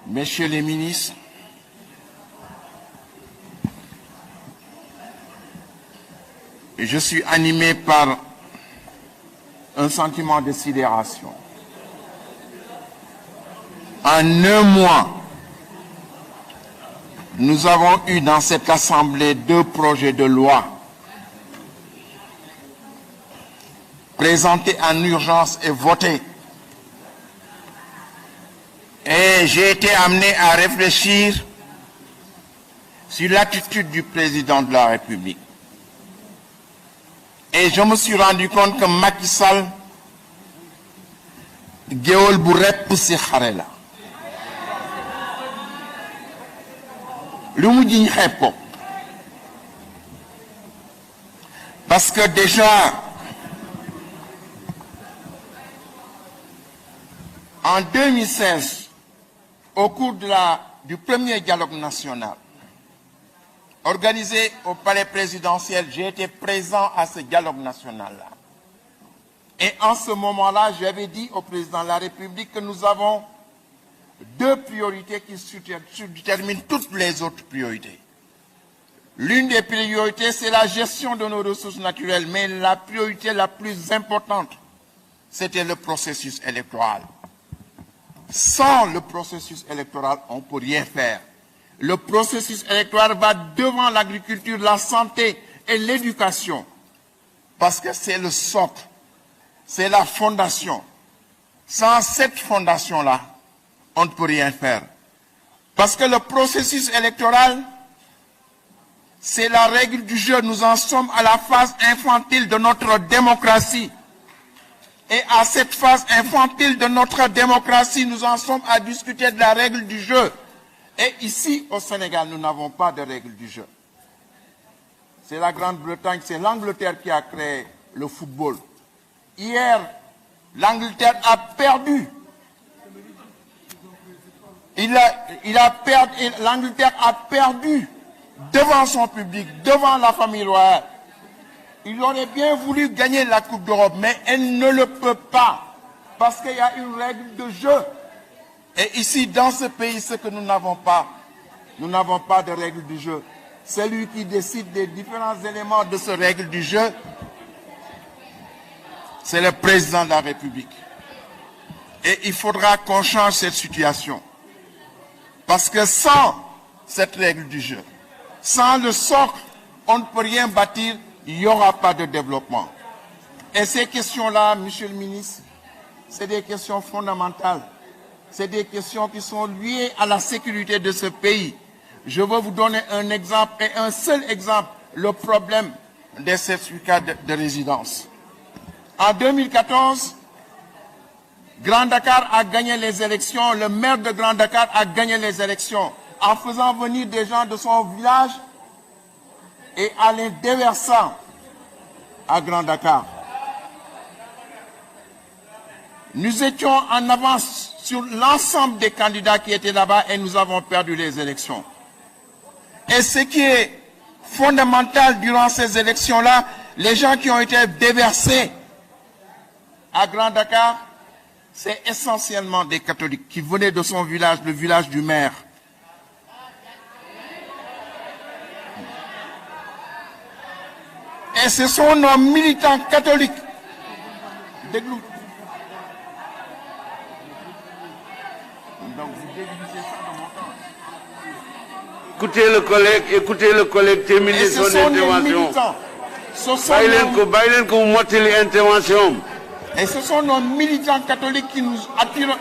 Messieurs les ministres, je suis animé par un sentiment de sidération. En un mois, nous avons eu dans cette Assemblée 2 projets de loi présentés en urgence et votés. Et j'ai été amené à réfléchir sur l'attitude du président de la République. Et je me suis rendu compte que Macky Sall, géol bu rep ci xare la. Lu mu jiñ xeeb ko. Parce que déjà, en 2016, au cours du premier dialogue national, organisé au palais présidentiel, j'ai été présent à ce dialogue national-là. Et en ce moment-là, j'avais dit au président de la République que nous avons 2 priorités qui déterminent toutes les autres priorités. L'une des priorités, c'est la gestion de nos ressources naturelles, mais la priorité la plus importante, c'était le processus électoral. Sans le processus électoral, on ne peut rien faire. Le processus électoral va devant l'agriculture, la santé et l'éducation. Parce que c'est le socle, c'est la fondation. Sans cette fondation-là, on ne peut rien faire. Parce que le processus électoral, c'est la règle du jeu. Nous en sommes à la phase infantile de notre démocratie. Et à cette phase infantile de notre démocratie, nous en sommes à discuter de la règle du jeu. Et ici, au Sénégal, nous n'avons pas de règle du jeu. C'est la Grande-Bretagne, c'est l'Angleterre qui a créé le football. Hier, l'Angleterre a perdu. L'Angleterre a perdu devant son public, devant la famille royale. Il aurait bien voulu gagner la Coupe d'Europe, mais elle ne le peut pas, parce qu'il y a une règle de jeu. Et ici, dans ce pays, ce que nous n'avons pas de règle du jeu. Celui qui décide des différents éléments de ce règle du jeu, c'est le président de la République. Et il faudra qu'on change cette situation. Parce que sans cette règle du jeu, sans le socle, on ne peut rien bâtir. Il n'y aura pas de développement. Et ces questions-là, monsieur le ministre, c'est des questions fondamentales. C'est des questions qui sont liées à la sécurité de ce pays. Je veux vous donner un exemple, et un seul exemple, le problème des certificats de résidence. En 2014, Grand Dakar a gagné les élections, le maire de Grand Dakar a gagné les élections en faisant venir des gens de son village et en les déversant à Grand Dakar. Nous étions en avance sur l'ensemble des candidats qui étaient là-bas et nous avons perdu les élections. Et ce qui est fondamental durant ces élections-là, les gens qui ont été déversés à Grand Dakar, c'est essentiellement des catholiques qui venaient de son village, le village du maire. Et ce sont nos militants catholiques. Donc vous déduisez ça de mon temps. Écoutez le collègue terminer son intervention. Et ce sont nos militants catholiques qui nous attirent.